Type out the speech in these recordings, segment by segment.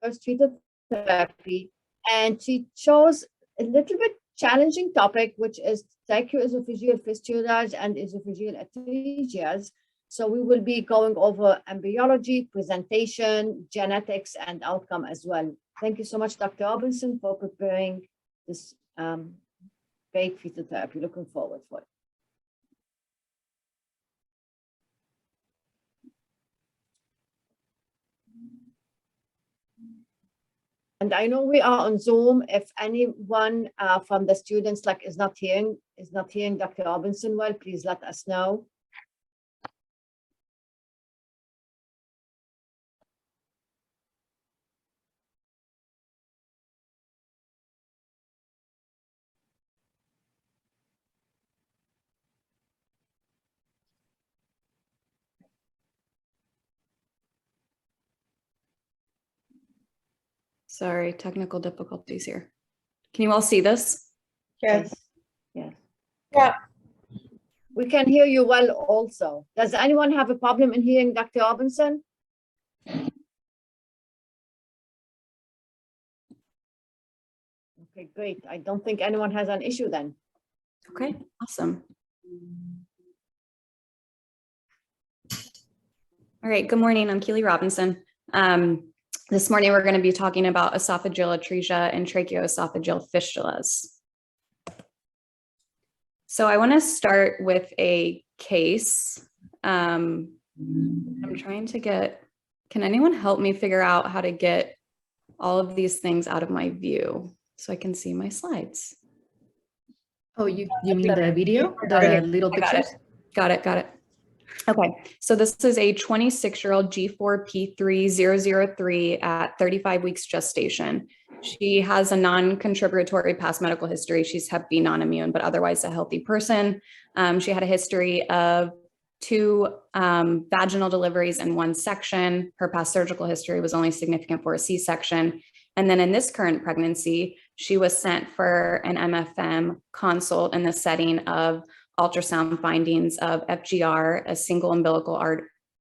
first fetal therapy, and she chose a little bit challenging topic, which is tracheoesophageal fistulas and esophageal atracheias. So we will be going over embryology, presentation, genetics, and outcome as well. Thank you so much, Dr. Robinson, for preparing this great fetal therapy. Looking forward for it. And I know we are on Zoom. If anyone from the students is not hearing Dr. Robinson well, please let us know. Sorry, technical difficulties here. Can you all see this? Yes. Yes. Yeah. We can hear you well also. Does anyone have a problem in hearing Dr. Robinson? Okay, great. I don't think anyone has an issue then. Okay, awesome. All right, good morning. I'm Keely Robinson. This morning, we're going to be talking about esophageal atresia and tracheoesophageal fistulas. So I want to start with a case. I'm trying to can anyone help me figure out how to get all of these things out of my view so I can see my slides? Oh, you mean the video, the little pictures? Got it. Okay, so this is a 26-year-old G4P3003 at 35 weeks gestation. She has a non-contributory past medical history. She's Hep B non-immune, but otherwise a healthy person. She had a history of 2 vaginal deliveries in 1 section. Her past surgical history was only significant for a C-section. And then in this current pregnancy, she was sent for an MFM consult in the setting of ultrasound findings of FGR, a single umbilical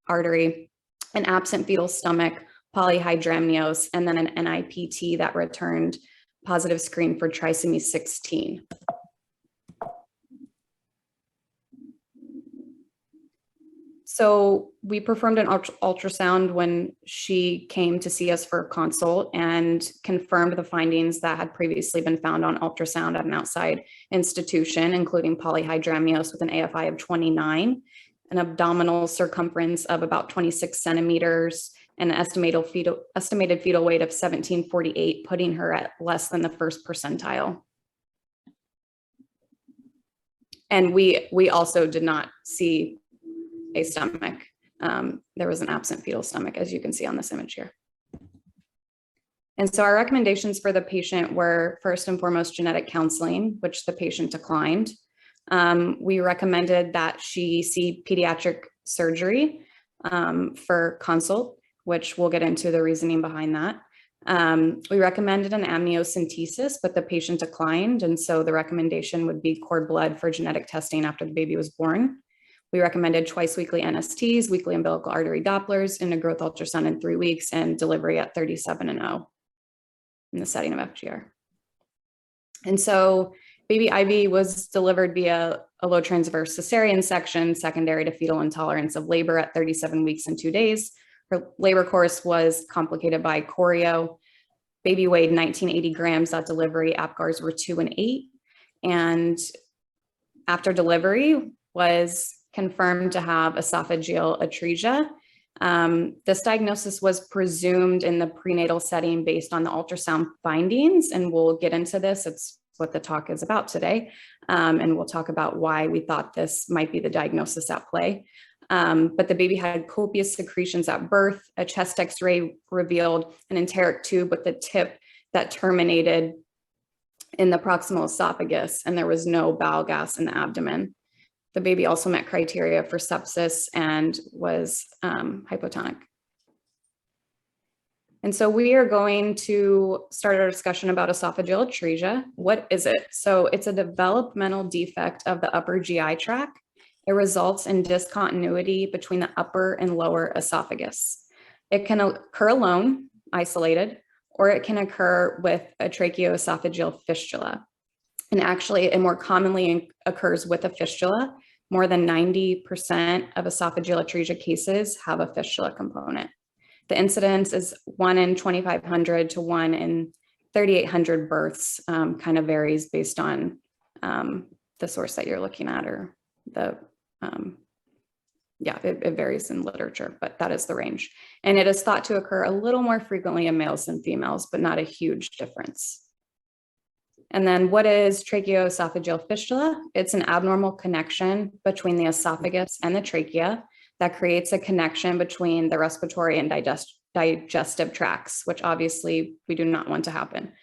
artery, an absent fetal stomach, polyhydramnios, and then an NIPT that returned positive screen for trisomy 16. So we performed an ultrasound when she came to see us for a consult and confirmed the findings that had previously been found on ultrasound at an outside institution, including polyhydramnios with an AFI of 29, an abdominal circumference of about 26 centimeters, and an estimated fetal weight of 1748, putting her at less than the first percentile. And we also did not see a stomach. There was an absent fetal stomach, as you can see on this image here. And so our recommendations for the patient were first and foremost genetic counseling, which the patient declined. We recommended that she see pediatric surgery for consult, which we'll get into the reasoning behind that. We recommended an amniocentesis, but the patient declined. And so the recommendation would be cord blood for genetic testing after the baby was born. We recommended twice weekly NSTs, weekly umbilical artery Dopplers, and a growth ultrasound in 3 weeks, and delivery at 37 and 0 in the setting of FGR. And so baby Ivy was delivered via a low transverse cesarean section, secondary to fetal intolerance of labor at 37 weeks and 2 days. Her labor course was complicated by choreo. Baby weighed 1980 grams at delivery. APGARs were 2 and 8. And after delivery was confirmed to have esophageal atresia. This diagnosis was presumed in the prenatal setting based on the ultrasound findings, and we'll get into this. It's what the talk is about today. And we'll talk about why we thought this might be the diagnosis at play. But the baby had copious secretions at birth. A chest x-ray revealed an enteric tube with the tip that terminated in the proximal esophagus, and there was no bowel gas in the abdomen. The baby also met criteria for sepsis and was hypotonic. And so we are going to start our discussion about esophageal atresia. What is it? So it's a developmental defect of the upper GI tract. It results in discontinuity between the upper and lower esophagus. It can occur alone, isolated, or it can occur with a tracheoesophageal fistula. And actually, it more commonly occurs with a fistula. More than 90% of esophageal atresia cases have a fistula component. The incidence is 1 in 2,500 to 1 in 3,800 births, kind of varies based on the source that you're looking at, or the, it varies in literature, but that is the range. And it is thought to occur a little more frequently in males than females, but not a huge difference. And then what is tracheoesophageal fistula? It's an abnormal connection between the esophagus and the trachea that creates a connection between the respiratory and digestive tracts, which obviously we do not want to happen.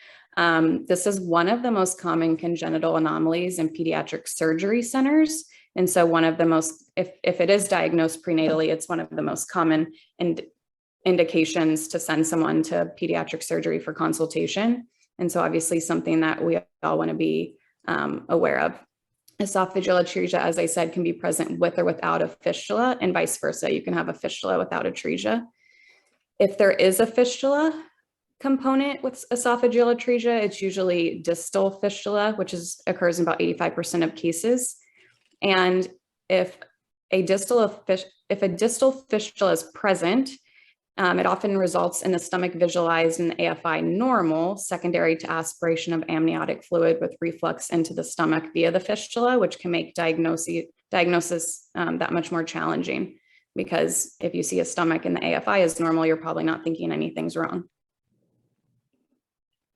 This is one of the most common congenital anomalies in pediatric surgery centers. And so one of the most, if it is diagnosed prenatally, it's one of the most common indications to send someone to pediatric surgery for consultation. And so obviously something that we all want to be aware of. Esophageal atresia, as I said, can be present with or without a fistula, and vice versa. You can have a fistula without atresia. If there is a fistula component with esophageal atresia, it's usually distal fistula, which occurs in about 85% of cases. And if a distal fistula is present, it often results in the stomach visualized in the AFI normal, secondary to aspiration of amniotic fluid with reflux into the stomach via the fistula, which can make diagnosis that much more challenging, because if you see a stomach in the AFI as normal, you're probably not thinking anything's wrong.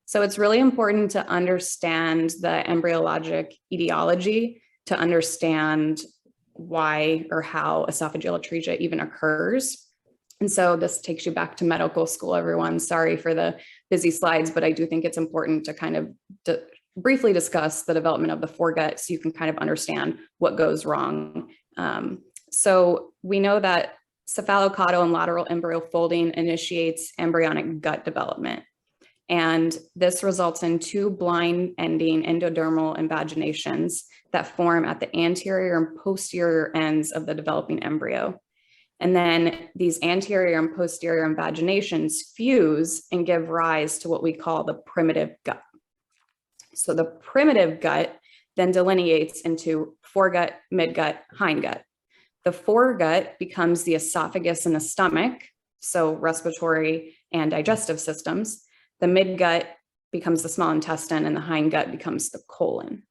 So it's really important to understand the embryologic etiology to understand why or how esophageal atresia even occurs. And so this takes you back to medical school, everyone. Sorry for the busy slides, but I do think it's important to kind of briefly discuss the development of the foregut so you can kind of understand what goes wrong. So we know that cephalocaudal and lateral embryo folding initiates embryonic gut development. And this results in two blind ending endodermal invaginations that form at the anterior and posterior ends of the developing embryo. And then these anterior and posterior invaginations fuse and give rise to what we call the primitive gut. So the primitive gut then delineates into foregut, midgut, hindgut. The foregut becomes the esophagus and the stomach, so respiratory and digestive systems. The midgut becomes the small intestine, and the hindgut becomes the colon.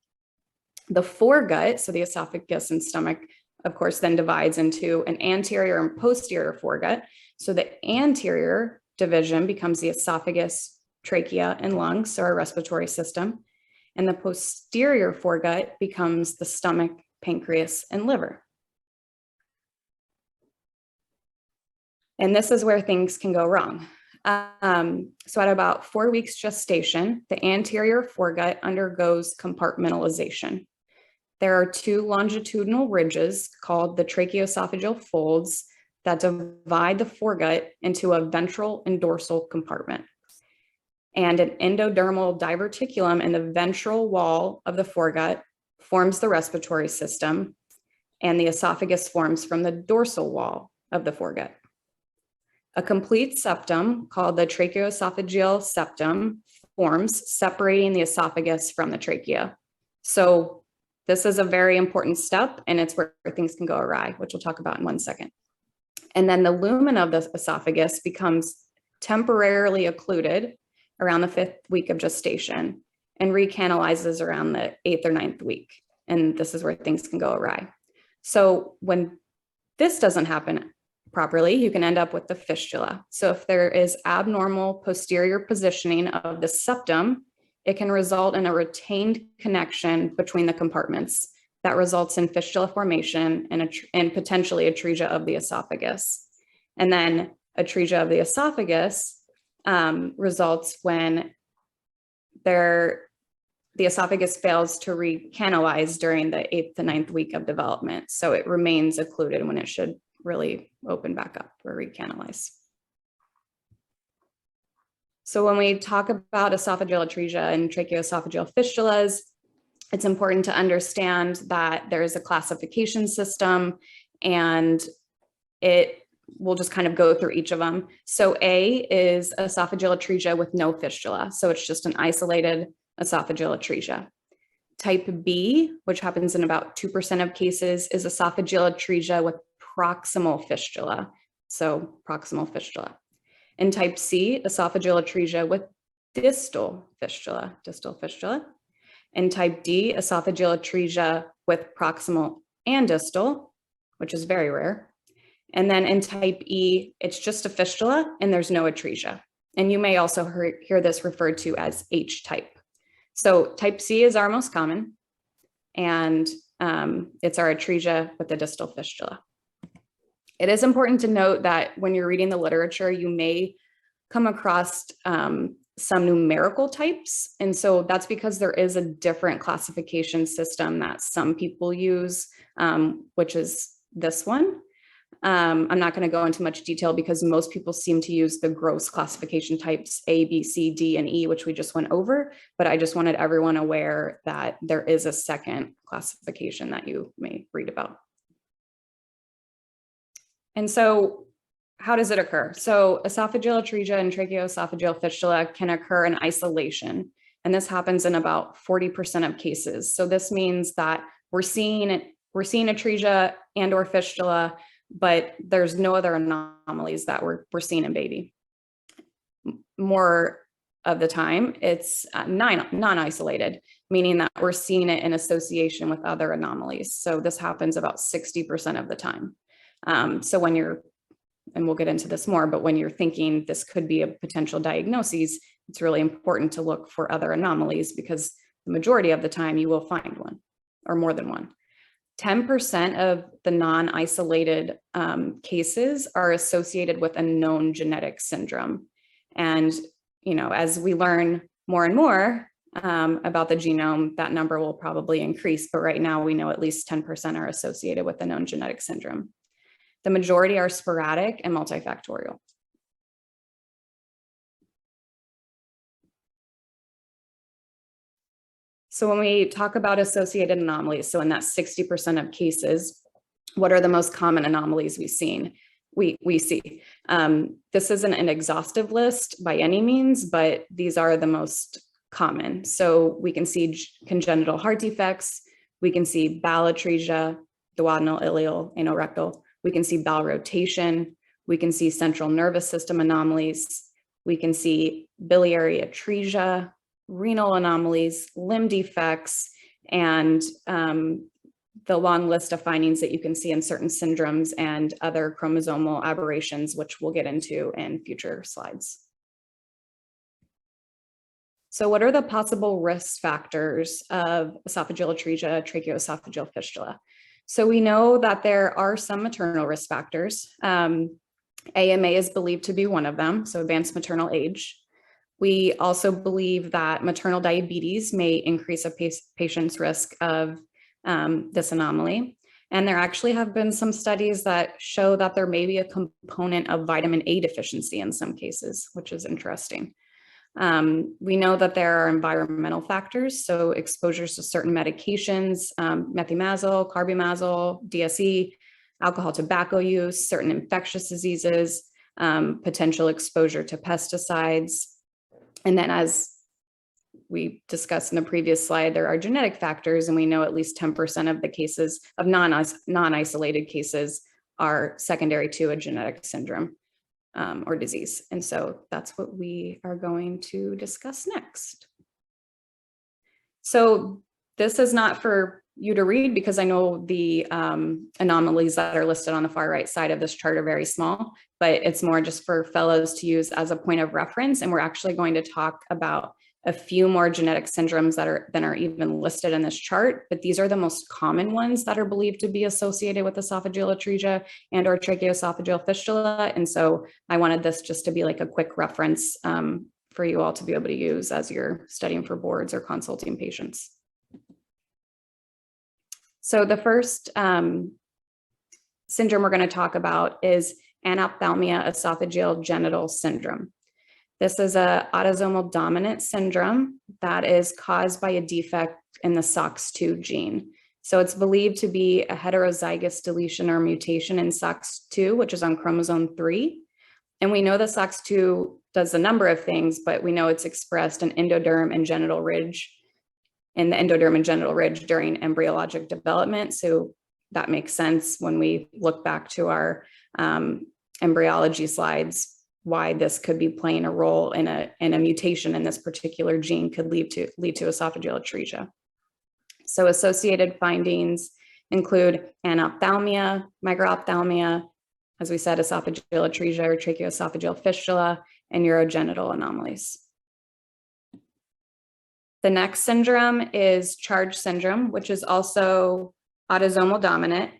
The foregut, so the esophagus and stomach, of course, then divides into an anterior and posterior foregut. So the anterior division becomes the esophagus, trachea, and lungs, so our respiratory system. And the posterior foregut becomes the stomach, pancreas, and liver. And this is where things can go wrong. So at about 4 weeks gestation, the anterior foregut undergoes compartmentalization. There are two longitudinal ridges called the tracheoesophageal folds that divide the foregut into a ventral and dorsal compartment. And an endodermal diverticulum in the ventral wall of the foregut forms the respiratory system, and the esophagus forms from the dorsal wall of the foregut. A complete septum called the tracheoesophageal septum forms, separating the esophagus from the trachea. So this is a very important step, and it's where things can go awry, which we'll talk about in 1 second. And then the lumen of the esophagus becomes temporarily occluded around the 5th week of gestation and recanalizes around the 8th or 9th week. And this is where things can go awry. So when this doesn't happen properly, you can end up with the fistula. So if there is abnormal posterior positioning of the septum, it can result in a retained connection between the compartments that results in fistula formation and potentially atresia of the esophagus. And then atresia of the esophagus results when the esophagus fails to recanalize during the 8th to 9th week of development. So it remains occluded when it should really open back up or recanalize. So when we talk about esophageal atresia and tracheoesophageal fistulas, it's important to understand that there is a classification system, and it we'll just kind of go through each of them. So A is esophageal atresia with no fistula. So it's just an isolated esophageal atresia. Type B, which happens in about 2% of cases, is esophageal atresia with proximal fistula. So proximal fistula. And type C, esophageal atresia with distal fistula. And type D, esophageal atresia with proximal and distal, which is very rare. And then in type E, it's just a fistula and there's no atresia. And you may also hear this referred to as H type. So type C is our most common, and it's our atresia with the distal fistula. It is important to note that when you're reading the literature, you may come across some numerical types. And so that's because there is a different classification system that some people use, which is this one. I'm not going to go into much detail because most people seem to use the gross classification types A, B, C, D, and E, which we just went over, but I just wanted everyone aware that there is a second classification that you may read about. And so how does it occur? So esophageal atresia and tracheoesophageal fistula can occur in isolation, and this happens in about 40% of cases. So this means that we're seeing atresia and or fistula, but there's no other anomalies that we're seeing in baby. More of the time, it's non-isolated, meaning that we're seeing it in association with other anomalies. So this happens about 60% of the time. So when you're, and we'll get into this more, but when you're thinking this could be a potential diagnosis, it's really important to look for other anomalies because the majority of the time you will find one or more than one. 10% of the non-isolated cases are associated with a known genetic syndrome. And, you know, as we learn more and more about the genome, that number will probably increase. But right now we know at least 10% are associated with a known genetic syndrome. The majority are sporadic and multifactorial. So when we talk about associated anomalies, so in that 60% of cases, what are the most common anomalies we see? This isn't an exhaustive list by any means, but these are the most common. So we can see congenital heart defects, we can see bowel atresia, duodenal, ileal, anorectal, we can see bowel rotation, we can see central nervous system anomalies, we can see biliary atresia, renal anomalies, limb defects, and the long list of findings that you can see in certain syndromes and other chromosomal aberrations, which we'll get into in future slides. So what are the possible risk factors of esophageal atresia, tracheoesophageal fistula? So we know that there are some maternal risk factors. AMA is believed to be one of them, so advanced maternal age. We also believe that maternal diabetes may increase a patient's risk of this anomaly. And there actually have been some studies that show that there may be a component of vitamin A deficiency in some cases, which is interesting. We know that there are environmental factors, so exposures to certain medications, methimazole, carbimazole, DSE, alcohol, tobacco use, certain infectious diseases, potential exposure to pesticides. And then as we discussed in the previous slide, there are genetic factors, and we know at least 10% of the cases of non-isolated cases are secondary to a genetic syndrome or disease. And so that's what we are going to discuss next. So this is not for you to read because I know the anomalies that are listed on the far right side of this chart are very small, but it's more just for fellows to use as a point of reference. And we're actually going to talk about a few more genetic syndromes that are even listed in this chart, but these are the most common ones that are believed to be associated with esophageal atresia and or tracheoesophageal fistula. And so I wanted this just to be like a quick reference for you all to be able to use as you're studying for boards or consulting patients. So the first syndrome we're going to talk about is anophthalmia esophageal genital syndrome. This is an autosomal dominant syndrome that is caused by a defect in the SOX2 gene. So it's believed to be a heterozygous deletion or mutation in SOX2, which is on chromosome 3. And we know that SOX2 does a number of things, but we know it's expressed in endoderm and genital ridge, in the endoderm and genital ridge during embryologic development. So that makes sense when we look back to our embryology slides, why this could be playing a role in a mutation in this particular gene could lead to esophageal atresia. So associated findings include anophthalmia, microphthalmia, as we said, esophageal atresia or tracheoesophageal fistula, and urogenital anomalies. The next syndrome is CHARGE syndrome, which is also autosomal dominant.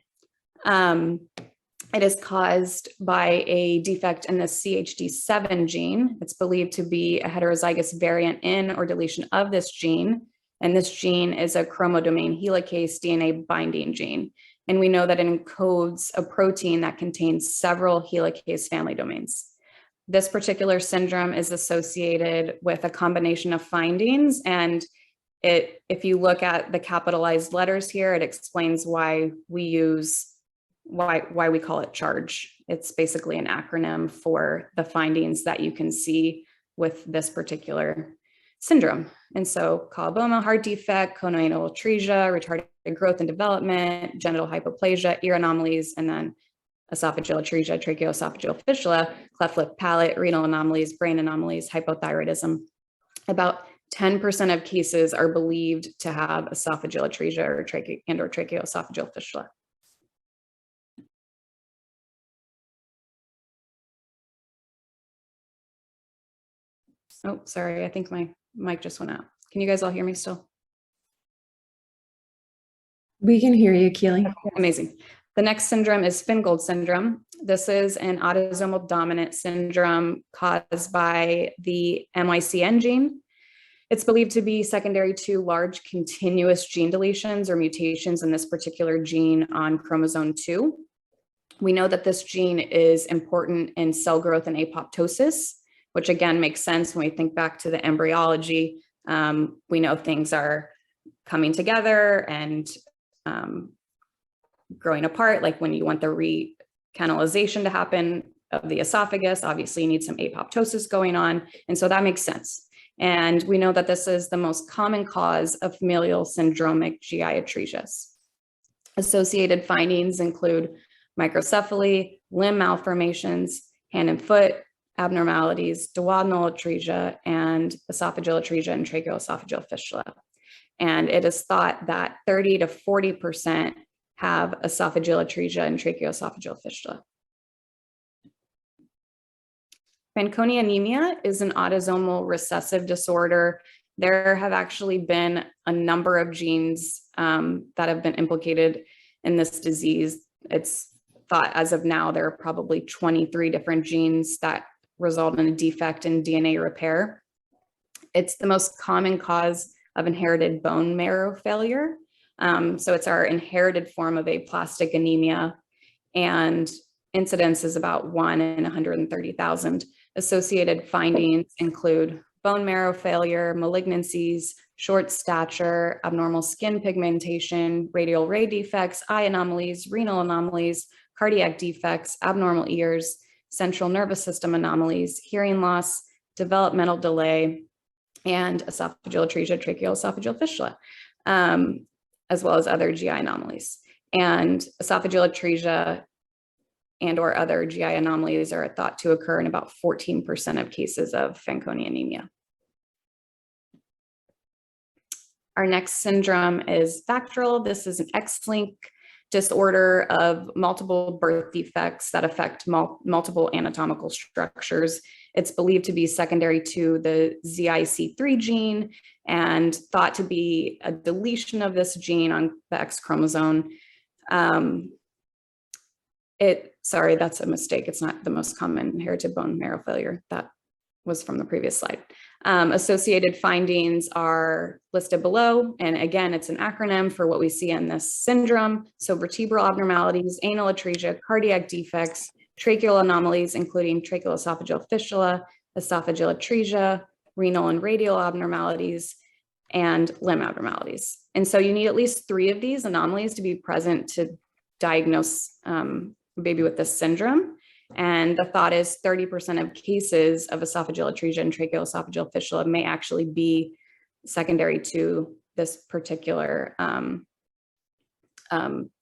It is caused by a defect in the CHD7 gene. It's believed to be a heterozygous variant in or deletion of this gene. And this gene is a chromodomain helicase DNA binding gene. And we know that it encodes a protein that contains several helicase family domains. This particular syndrome is associated with a combination of findings, and if you look at the capitalized letters here, it explains why we call it CHARGE. It's basically an acronym for the findings that you can see with this particular syndrome. And so coloboma, heart defect, conoanal atresia, retarded growth and development, genital hypoplasia, ear anomalies, and then esophageal atresia, tracheoesophageal fistula, cleft lip palate, renal anomalies, brain anomalies, hypothyroidism. About 10% of cases are believed to have esophageal atresia or tracheoesophageal fistula. Oh, sorry, I think my mic just went out. Can you guys all hear me still? We can hear you, Keely. Amazing. The next syndrome is Fingold syndrome. This is an autosomal dominant syndrome caused by the MYCN gene. It's believed to be secondary to large continuous gene deletions or mutations in this particular gene on chromosome 2. We know that this gene is important in cell growth and apoptosis, which again makes sense when we think back to the embryology. We know things are coming together and growing apart, like when you want the recanalization to happen of the esophagus, obviously you need some apoptosis going on. And so that makes sense. And we know that this is the most common cause of familial syndromic GI atresias. Associated findings include microcephaly, limb malformations, hand and foot abnormalities, duodenal atresia, and esophageal atresia and tracheoesophageal fistula. And it is thought that 30 to 40% have esophageal atresia and tracheoesophageal fistula. Fanconi anemia is an autosomal recessive disorder. There have actually been a number of genes that have been implicated in this disease. It's thought as of now, there are probably 23 different genes that result in a defect in DNA repair. It's the most common cause of inherited bone marrow failure. So it's our inherited form of aplastic anemia, and incidence is about 1 in 130,000. Associated findings include bone marrow failure, malignancies, short stature, abnormal skin pigmentation, radial ray defects, eye anomalies, renal anomalies, cardiac defects, abnormal ears, central nervous system anomalies, hearing loss, developmental delay, and esophageal atresia, tracheoesophageal fistula, as well as other GI anomalies. And esophageal atresia and or other GI anomalies are thought to occur in about 14% of cases of Fanconi anemia. Our next syndrome is Bacterial. This is an X-linked disorder of multiple birth defects that affect multiple anatomical structures. It's believed to be secondary to the ZIC3 gene and thought to be a deletion of this gene on the X chromosome. Sorry, that's a mistake. It's not the most common inherited bone marrow failure. That was from the previous slide. Associated findings are listed below. And again, it's an acronym for what we see in this syndrome. So vertebral abnormalities, anal atresia, cardiac defects, tracheal anomalies, including tracheoesophageal fistula, esophageal atresia, renal and radial abnormalities, and limb abnormalities. And so you need at least 3 of these anomalies to be present to diagnose a baby with this syndrome. And the thought is 30% of cases of esophageal atresia and tracheoesophageal fistula may actually be secondary to this particular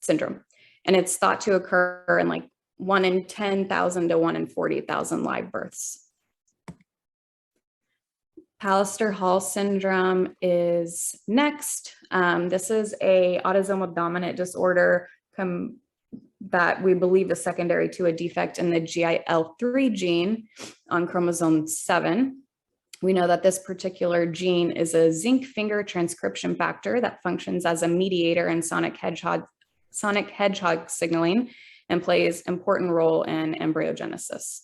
syndrome. And it's thought to occur in like 1 in 10,000 to 1 in 40,000 live births. Pallister-Hall syndrome is next. This is a autosomal dominant disorder that we believe is secondary to a defect in the GIL3 gene on chromosome 7. We know that this particular gene is a zinc finger transcription factor that functions as a mediator in sonic hedgehog signaling and plays an important role in embryogenesis.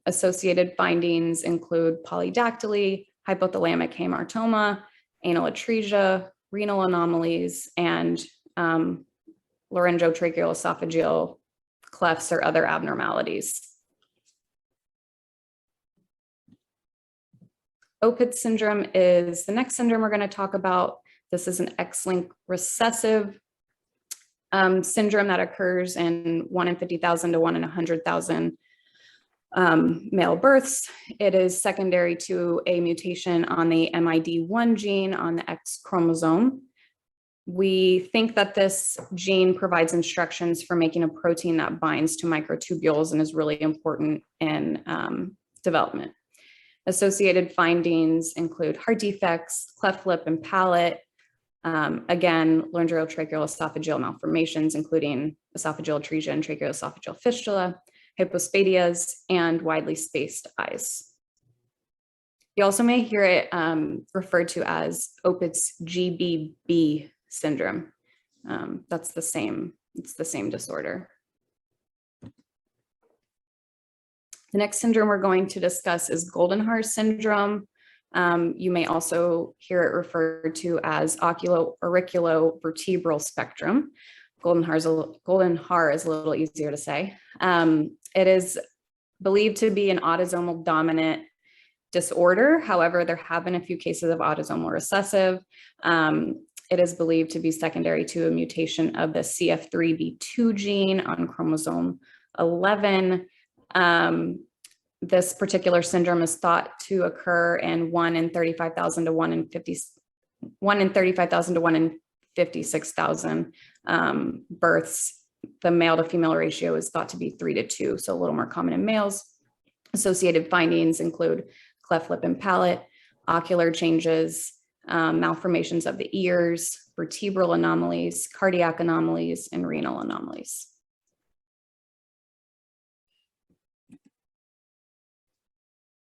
Associated findings include polydactyly, hypothalamic hamartoma, anal atresia, renal anomalies, and laryngotracheoesophageal clefts or other abnormalities. Opitz syndrome is the next syndrome we're going to talk about. This is an X-linked recessive syndrome that occurs in 1 in 50,000 to 1 in 100,000 male births. It is secondary to a mutation on the MID1 gene on the X chromosome. We think that this gene provides instructions for making a protein that binds to microtubules and is really important in development. Associated findings include heart defects, cleft lip and palate, again, laryngotracheoesophageal malformations, including esophageal atresia and tracheoesophageal fistula, hypospadias, and widely spaced eyes. You also may hear it referred to as Opitz GBB syndrome. It's the same disorder. The next syndrome we're going to discuss is Goldenhar syndrome. You may also hear it referred to as oculo-auriculovertebral spectrum. Goldenhar is a little easier to say. It is believed to be an autosomal dominant disorder. However, there have been a few cases of autosomal recessive. It is believed to be secondary to a mutation of the CF3B2 gene on chromosome 11. This particular syndrome is thought to occur in 1 in 35,000 to 1 in 56,000 births. The male to female ratio is thought to be 3:2, so a little more common in males. Associated findings include cleft lip and palate, ocular changes, malformations of the ears, vertebral anomalies, cardiac anomalies, and renal anomalies.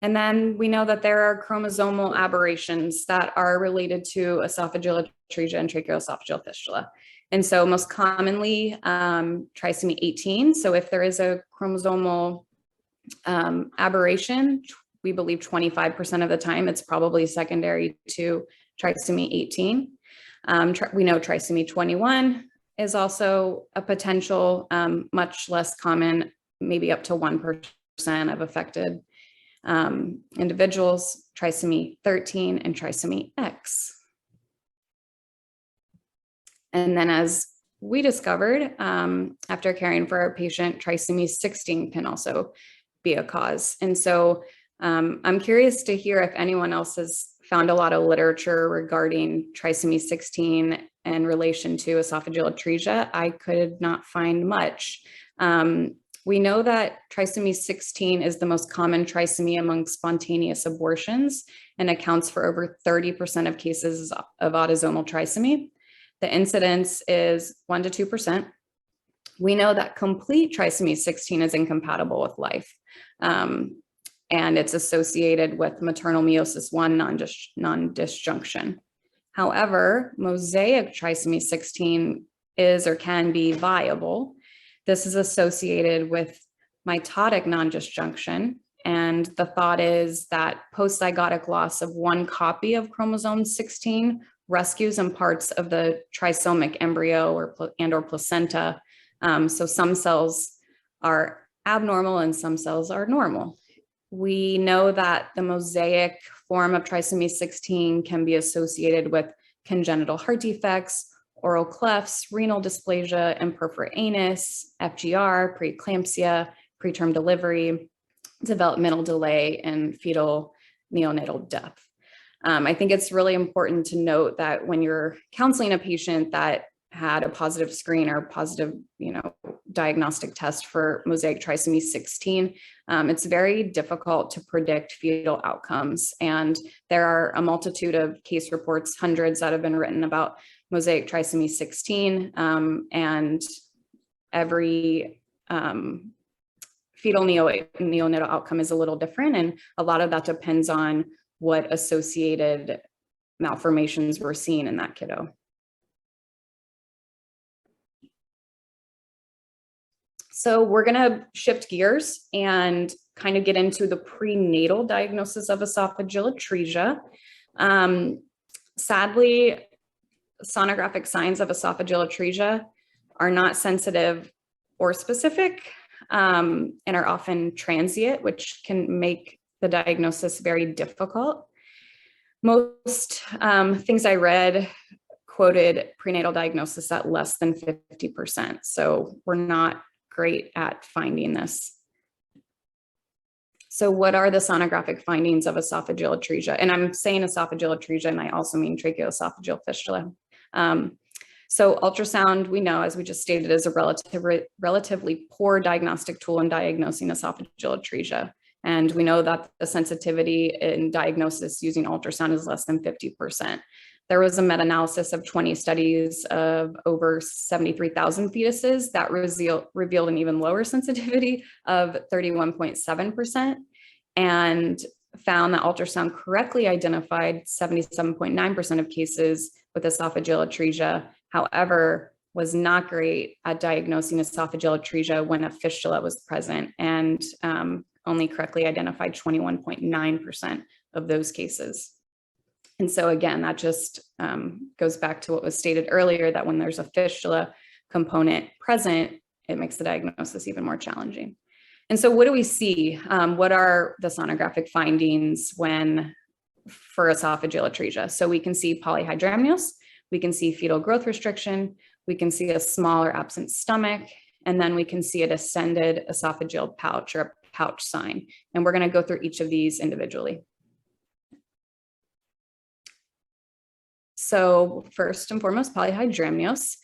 And then we know that there are chromosomal aberrations that are related to esophageal atresia and tracheoesophageal fistula. And so most commonly trisomy 18. So if there is a chromosomal aberration, we believe 25% of the time it's probably secondary to trisomy 18. We know trisomy 21 is also a potential, much less common, maybe up to 1% of affected individuals, trisomy 13 and trisomy X. And then as we discovered, after caring for our patient, trisomy 16 can also be a cause. And so I'm curious to hear if anyone else has found a lot of literature regarding trisomy 16 in relation to esophageal atresia. I could not find much. We know that trisomy 16 is the most common trisomy among spontaneous abortions and accounts for over 30% of cases of autosomal trisomy. The incidence is 1 to 2%. We know that complete trisomy 16 is incompatible with life, and it's associated with maternal meiosis 1 non-disjunction. However, mosaic trisomy 16 is or can be viable. This is associated with mitotic non-disjunction, and the thought is that postzygotic loss of 1 copy of chromosome 16 rescues in parts of the trisomic embryo or placenta. So some cells are abnormal and some cells are normal. we know that the mosaic form of trisomy 16 can be associated with congenital heart defects, oral clefts, renal dysplasia, imperforate anus, FGR, preeclampsia, preterm delivery, developmental delay, and fetal neonatal death. I think it's really important to note that when you're counseling a patient that had a positive screen or positive, diagnostic test for mosaic trisomy 16, it's very difficult to predict fetal outcomes. And there are a multitude of case reports, hundreds that have been written about mosaic trisomy 16, and every fetal neonatal outcome is a little different. And a lot of that depends on what associated malformations we're seeing in that kiddo. So we're going to shift gears and kind of get into the prenatal diagnosis of esophageal atresia. Sadly, sonographic signs of esophageal atresia are not sensitive or specific, and are often transient, which can make the diagnosis very difficult. Most things I read quoted prenatal diagnosis at less than 50%. So we're not great at finding this. So what are the sonographic findings of esophageal atresia? And I'm saying esophageal atresia, and I also mean tracheoesophageal fistula. So ultrasound, we know, as we just stated, is a relatively poor diagnostic tool in diagnosing esophageal atresia. And we know that the sensitivity in diagnosis using ultrasound is less than 50%. There was a meta-analysis of 20 studies of over 73,000 fetuses that revealed an even lower sensitivity of 31.7%, and found that ultrasound correctly identified 77.9% of cases with esophageal atresia. However, was not great at diagnosing esophageal atresia when a fistula was present, and only correctly identified 21.9% of those cases. And so again, that just goes back to what was stated earlier, that when there's a fistula component present, it makes the diagnosis even more challenging. And so what do we see? What are the sonographic findings for esophageal atresia? So we can see polyhydramnios, we can see fetal growth restriction, we can see a small or absent stomach, and then we can see a distended esophageal pouch or a pouch sign. And we're going to go through each of these individually. So first and foremost, polyhydramnios.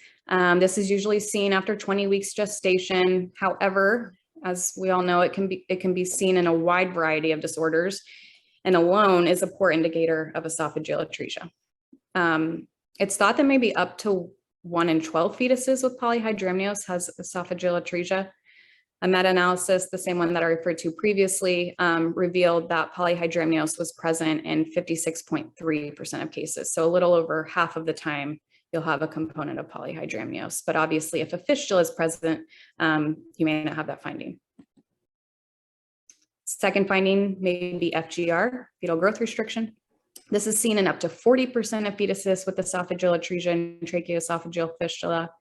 This is usually seen after 20 weeks gestation. However, as we all know, it can be seen in a wide variety of disorders, and alone is a poor indicator of esophageal atresia. It's thought that maybe up to 1 in 12 fetuses with polyhydramnios has esophageal atresia. A meta-analysis, the same one that I referred to previously, revealed that polyhydramnios was present in 56.3% of cases. So a little over half of the time, you'll have a component of polyhydramnios. But obviously, if a fistula is present, you may not have that finding. Second finding may be FGR, fetal growth restriction. This is seen in up to 40% of fetuses with esophageal atresia and tracheoesophageal fistula.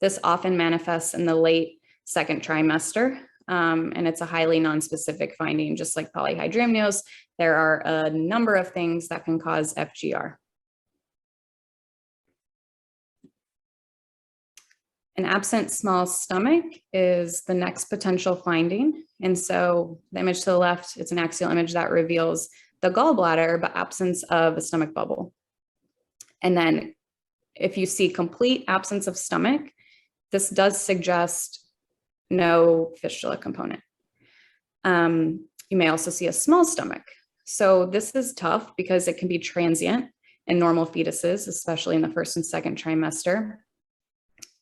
This often manifests in the late second trimester, and it's a highly nonspecific finding. Just like polyhydramnios, there are a number of things that can cause FGR. An absent small stomach is the next potential finding. And so the image to the left, it's an axial image that reveals the gallbladder, but absence of a stomach bubble. And then if you see complete absence of stomach, this does suggest no fistula component. You may also see a small stomach. So this is tough because it can be transient in normal fetuses, especially in the first and second trimester.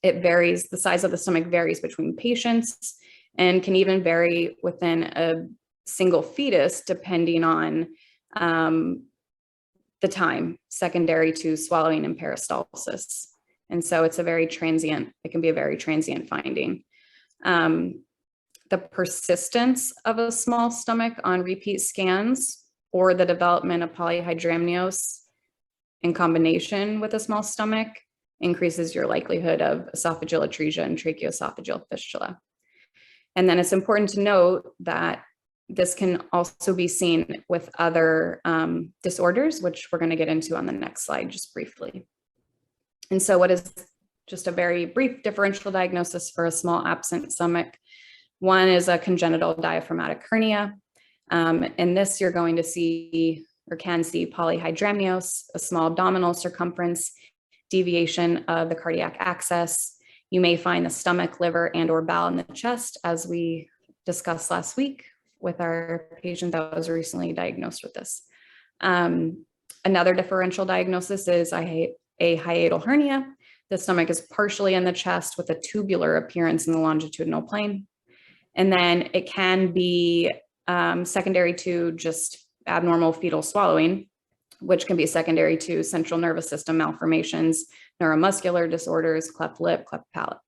It varies, the size of the stomach varies between patients and can even vary within a single fetus depending on the time secondary to swallowing and peristalsis. And so it can be a very transient finding. The persistence of a small stomach on repeat scans or the development of polyhydramnios in combination with a small stomach increases your likelihood of esophageal atresia and tracheoesophageal fistula. And then it's important to note that this can also be seen with other disorders, which we're going to get into on the next slide just briefly. And so what is just a very brief differential diagnosis for a small absent stomach? One is a congenital diaphragmatic hernia. In this, you're going to see or can see polyhydramnios, a small abdominal circumference, deviation of the cardiac axis. You may find the stomach, liver, and or bowel in the chest, as we discussed last week with our patient that was recently diagnosed with this. Another differential diagnosis is a hiatal hernia. The stomach is partially in the chest with a tubular appearance in the longitudinal plane. And then it can be secondary to just abnormal fetal swallowing, which can be secondary to central nervous system malformations, neuromuscular disorders, cleft lip, cleft palate.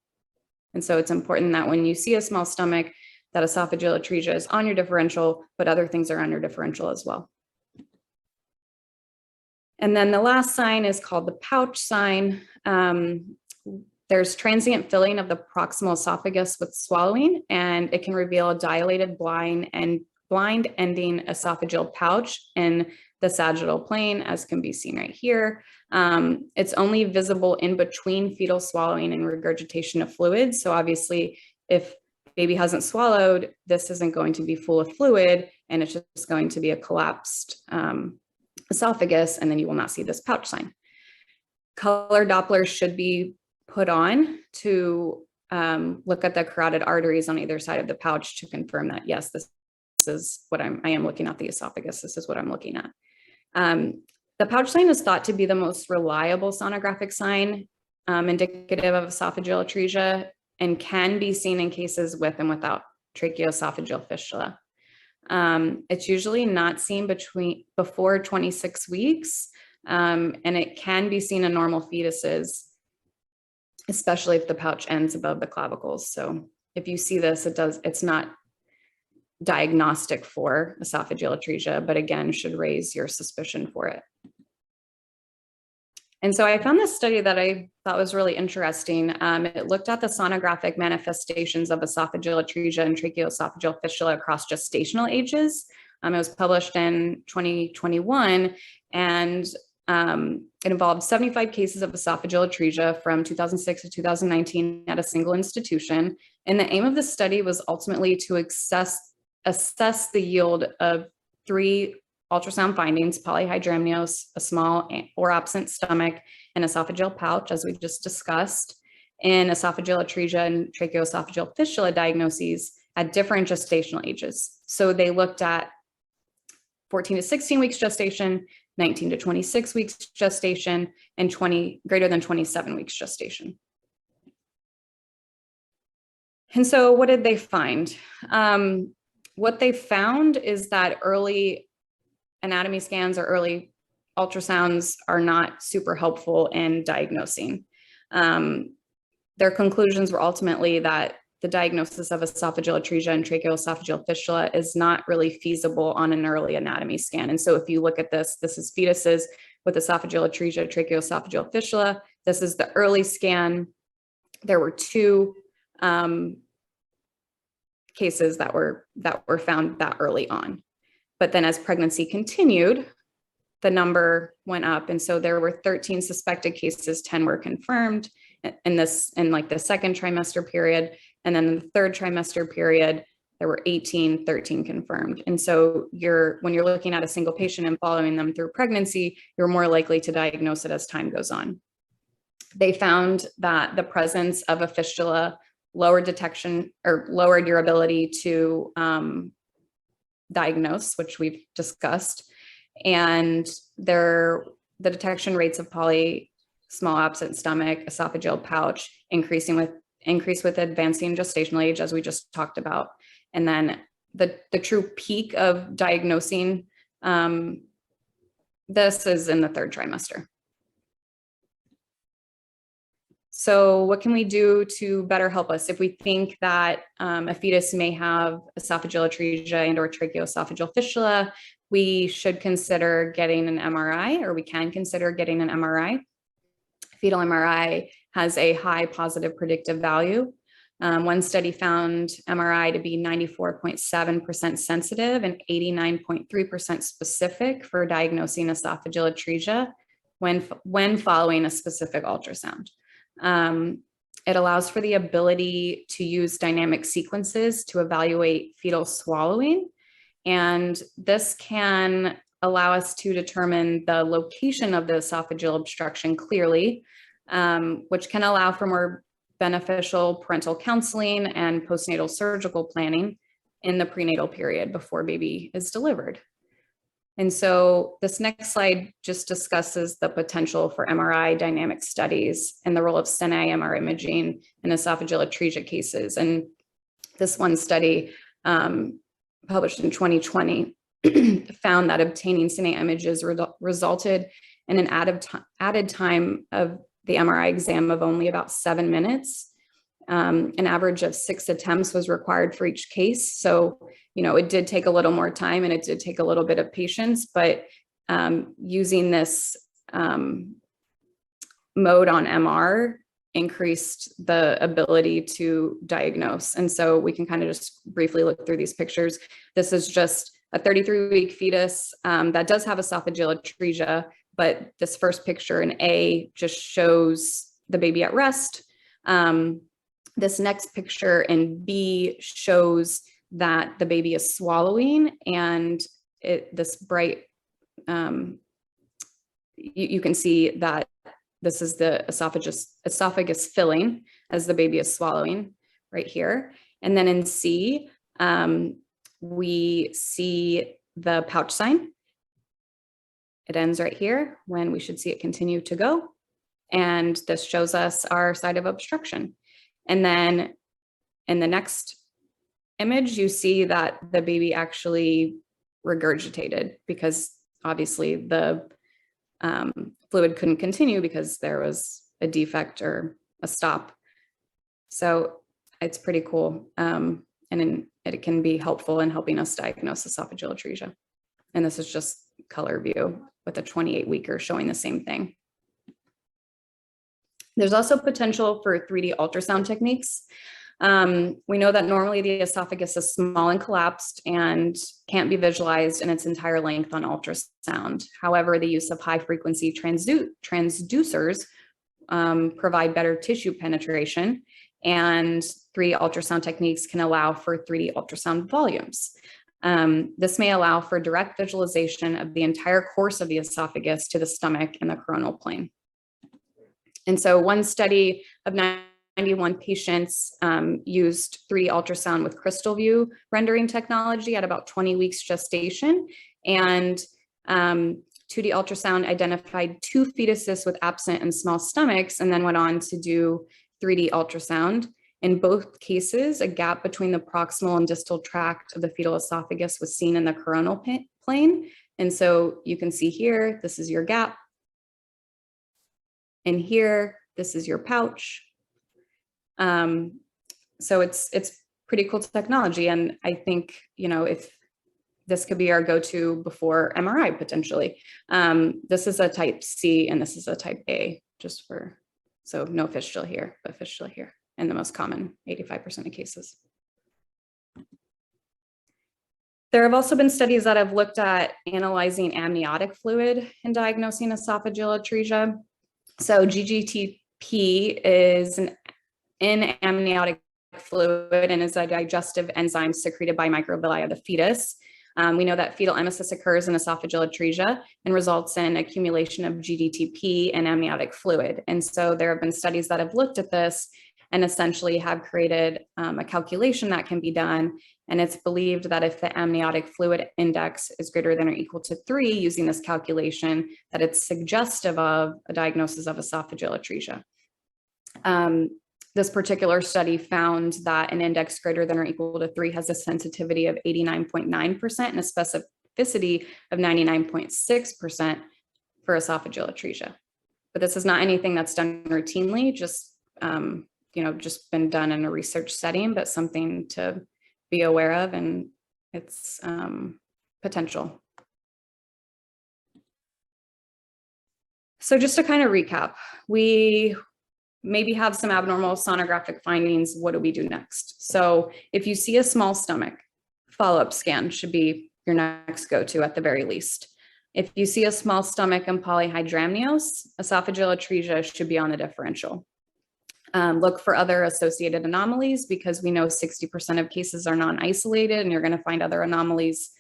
And so it's important that when you see a small stomach, that esophageal atresia is on your differential, but other things are on your differential as well. And then the last sign is called the pouch sign. There's transient filling of the proximal esophagus with swallowing, and it can reveal a dilated blind ending esophageal pouch in the sagittal plane, as can be seen right here. It's only visible in between fetal swallowing and regurgitation of fluids. So obviously, if baby hasn't swallowed, this isn't going to be full of fluid, and it's just going to be a collapsed esophagus, and then you will not see this pouch sign. Color Dopplers should be put on to look at the carotid arteries on either side of the pouch to confirm that, yes, this is what I am looking at the esophagus. This is what I'm looking at. The pouch sign is thought to be the most reliable sonographic sign indicative of esophageal atresia, and can be seen in cases with and without tracheoesophageal fistula. It's usually not seen before 26 weeks, and it can be seen in normal fetuses, especially if the pouch ends above the clavicles. So if you see this, it's not diagnostic for esophageal atresia, but again, should raise your suspicion for it. And so I found this study that I thought was really interesting. It looked at the sonographic manifestations of esophageal atresia and tracheoesophageal fistula across gestational ages. It was published in 2021, and it involved 75 cases of esophageal atresia from 2006 to 2019 at a single institution. And the aim of the study was ultimately to assess the yield of 3 ultrasound findings: polyhydramnios, a small or absent stomach, and esophageal pouch, as we've just discussed, in esophageal atresia and tracheoesophageal fistula diagnoses at different gestational ages. So they looked at 14 to 16 weeks gestation, 19 to 26 weeks gestation, and greater than 27 weeks gestation. And so what did they find? What they found is that early anatomy scans or early ultrasounds are not super helpful in diagnosing. Their conclusions were ultimately that the diagnosis of esophageal atresia and tracheoesophageal fistula is not really feasible on an early anatomy scan. And so if you look at this is fetuses with esophageal atresia, tracheoesophageal fistula. This is the early scan. There were 2 cases that were found that early on. But then as pregnancy continued, the number went up. And so there were 13 suspected cases, 10 were confirmed in like the second trimester period. And then in the third trimester period, there were 18, 13 confirmed. And so when you're looking at a single patient and following them through pregnancy, you're more likely to diagnose it as time goes on. They found that the presence of a fistula lowered detection or lowered your ability to diagnose, which we've discussed. And the detection rates of small absent stomach, esophageal pouch increase with advancing gestational age, as we just talked about. And then the true peak of diagnosing this is in the third trimester. So what can we do to better help us? If we think that a fetus may have esophageal atresia and or tracheoesophageal fistula, we should consider getting an MRI, or we can consider getting an MRI. Fetal MRI has a high positive predictive value. One study found MRI to be 94.7% sensitive and 89.3% specific for diagnosing esophageal atresia when following a specific ultrasound. It allows for the ability to use dynamic sequences to evaluate fetal swallowing. And this can allow us to determine the location of the esophageal obstruction clearly, which can allow for more beneficial parental counseling and postnatal surgical planning in the prenatal period before baby is delivered. And so this next slide just discusses the potential for MRI dynamic studies and the role of STENI-MR imaging in esophageal atresia cases. And this one study published in 2020 found that obtaining STENI images resulted in an added time of the MRI exam of only about 7 minutes. An average of 6 attempts was required for each case. So, it did take a little more time and it did take a little bit of patience, but using this mode on MR increased the ability to diagnose. And so we can kind of just briefly look through these pictures. This is just a 33-week fetus that does have esophageal atresia, but this first picture in A just shows the baby at rest. This next picture in B shows that the baby is swallowing, and this bright, you can see that this is the esophagus filling as the baby is swallowing right here. And then in C, we see the pouch sign. It ends right here when we should see it continue to go. And this shows us our site of obstruction. And then in the next image, you see that the baby actually regurgitated because obviously the fluid couldn't continue because there was a defect or a stop. So it's pretty cool. And it can be helpful in helping us diagnose esophageal atresia. And this is just color view with a 28-weeker showing the same thing. There's also potential for 3D ultrasound techniques. We know that normally the esophagus is small and collapsed and can't be visualized in its entire length on ultrasound. However, the use of high frequency transducers provide better tissue penetration, and 3D ultrasound techniques can allow for 3D ultrasound volumes. This may allow for direct visualization of the entire course of the esophagus to the stomach and the coronal plane. And so one study of 91 patients used 3D ultrasound with crystal view rendering technology at about 20 weeks gestation. And 2D ultrasound identified 2 fetuses with absent and small stomachs, and then went on to do 3D ultrasound. In both cases, a gap between the proximal and distal tract of the fetal esophagus was seen in the coronal plane. And so you can see here, this is your gap. And here, this is your pouch. So it's pretty cool technology. And I think, if this could be our go-to before MRI potentially. This is a type C and this is a type A, so no fistula here, but fistula here, and the most common 85% of cases. There have also been studies that have looked at analyzing amniotic fluid in diagnosing esophageal atresia. So GGTP is an amniotic fluid and is a digestive enzyme secreted by microvilli of the fetus. We know that fetal emesis occurs in esophageal atresia and results in accumulation of GDTP and amniotic fluid. And so there have been studies that have looked at this and essentially have created a calculation that can be done. And it's believed that if the amniotic fluid index is greater than or equal to 3 using this calculation, that it's suggestive of a diagnosis of esophageal atresia. This particular study found that an index greater than or equal to 3 has a sensitivity of 89.9% and a specificity of 99.6% for esophageal atresia. But this is not anything that's done routinely, just been done in a research setting, but something to be aware of and its potential. So just to kind of recap, we maybe have some abnormal sonographic findings. What do we do next? So if you see a small stomach, follow-up scan should be your next go-to at the very least. If you see a small stomach and polyhydramnios, esophageal atresia should be on the differential. Look for other associated anomalies because we know 60% of cases are non-isolated, and you're going to find other anomalies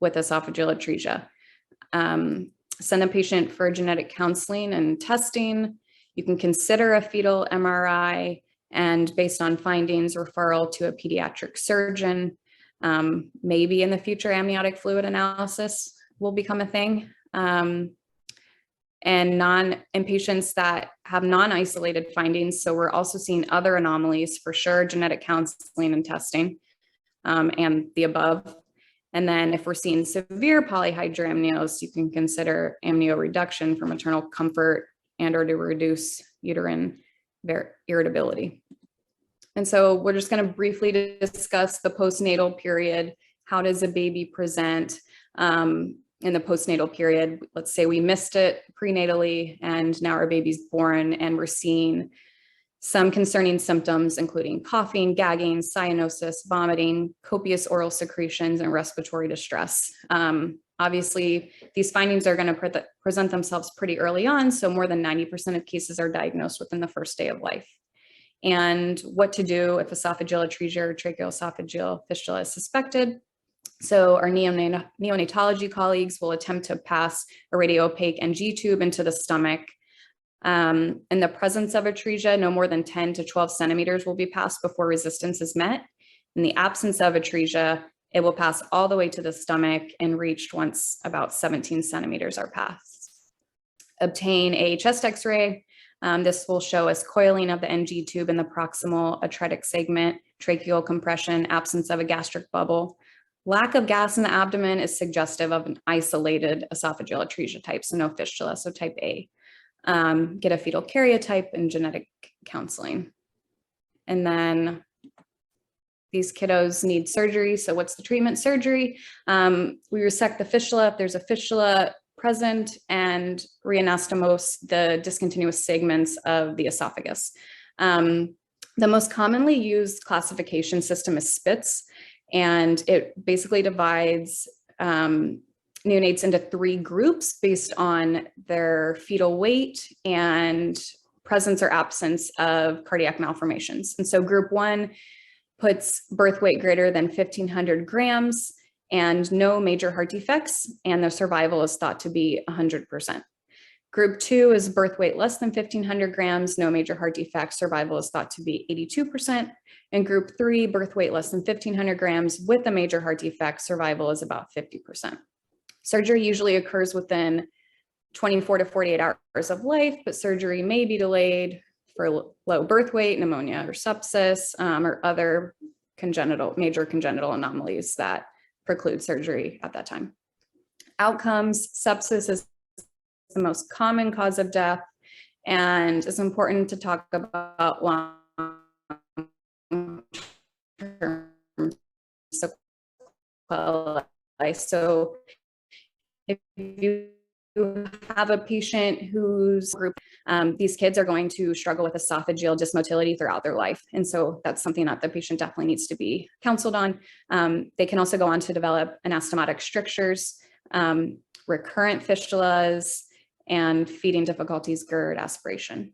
with esophageal atresia. Send a patient for genetic counseling and testing. You can consider a fetal MRI, and based on findings, referral to a pediatric surgeon. Maybe in the future, amniotic fluid analysis will become a thing. And in patients that have non-isolated findings. So we're also seeing other anomalies for sure, genetic counseling and testing, and the above. And then if we're seeing severe polyhydramnios, you can consider amnioreduction for maternal comfort and or to reduce uterine irritability. And so we're just going to briefly discuss the postnatal period. How does a baby present in the postnatal period? Let's say we missed it prenatally and now our baby's born and we're seeing some concerning symptoms, including coughing, gagging, cyanosis, vomiting, copious oral secretions, and respiratory distress. Obviously, these findings are going to present themselves pretty early on, so more than 90% of cases are diagnosed within the first day of life. And what to do if esophageal atresia or tracheoesophageal fistula is suspected. So our neonatology colleagues will attempt to pass a radio-opaque NG tube into the stomach. In the presence of atresia, no more than 10 to 12 centimeters will be passed before resistance is met. In the absence of atresia, it will pass all the way to the stomach and reached once about 17 centimeters are passed. Obtain a chest X-ray. This will show us coiling of the NG tube in the proximal atretic segment, tracheal compression, absence of a gastric bubble. Lack of gas in the abdomen is suggestive of an isolated esophageal atresia type, so no fistula, so type A. Get a fetal karyotype and genetic counseling. And then these kiddos need surgery. So what's the treatment? Surgery. We resect the fistula if there's a fistula present and reanastomose the discontinuous segments of the esophagus. The most commonly used classification system is Spitz, and it basically divides neonates into 3 groups based on their fetal weight and presence or absence of cardiac malformations. And so group 1 puts birth weight greater than 1,500 grams and no major heart defects, and the survival is thought to be 100%. Group 2 is birth weight less than 1,500 grams, no major heart defects, survival is thought to be 82%. And group 3, birth weight less than 1,500 grams with a major heart defect, survival is about 50%. Surgery usually occurs within 24 to 48 hours of life, but surgery may be delayed for low birth weight, pneumonia or sepsis, or other major congenital anomalies that preclude surgery at that time. Outcomes: sepsis is the most common cause of death, and it's important to talk about long-term sequelae. So if you have a patient whose group, these kids are going to struggle with esophageal dysmotility throughout their life. And so that's something that the patient definitely needs to be counseled on. They can also go on to develop anastomotic strictures, recurrent fistulas, and feeding difficulties, GERD, aspiration.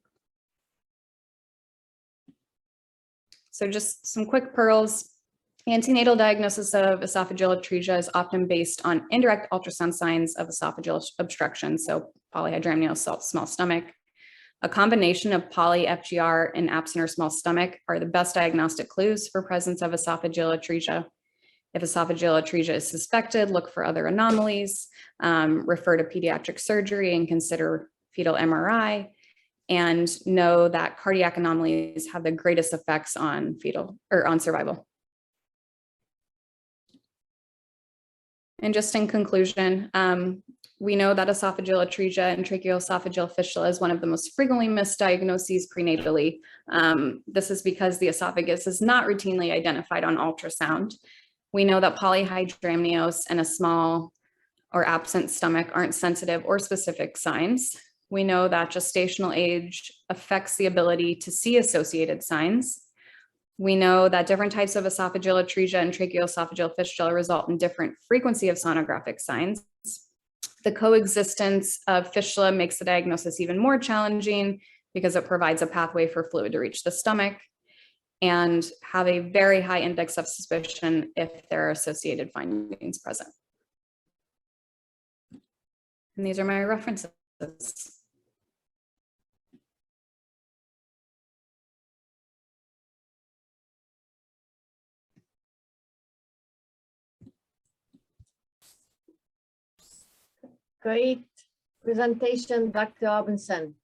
So just some quick pearls. Antenatal diagnosis of esophageal atresia is often based on indirect ultrasound signs of esophageal obstruction, so polyhydramnios, small stomach. A combination of poly, FGR, and absent or small stomach are the best diagnostic clues for presence of esophageal atresia. If esophageal atresia is suspected, look for other anomalies, refer to pediatric surgery and consider fetal MRI, and know that cardiac anomalies have the greatest effects on survival. And just in conclusion, we know that esophageal atresia and tracheoesophageal fistula is one of the most frequently misdiagnoses prenatally. This is because the esophagus is not routinely identified on ultrasound. We know that polyhydramnios and a small or absent stomach aren't sensitive or specific signs. We know that gestational age affects the ability to see associated signs. We know that different types of esophageal atresia and tracheoesophageal fistula result in different frequency of sonographic signs. The coexistence of fistula makes the diagnosis even more challenging because it provides a pathway for fluid to reach the stomach and have a very high index of suspicion if there are associated findings present. And these are my references. Great presentation, Dr. Robinson.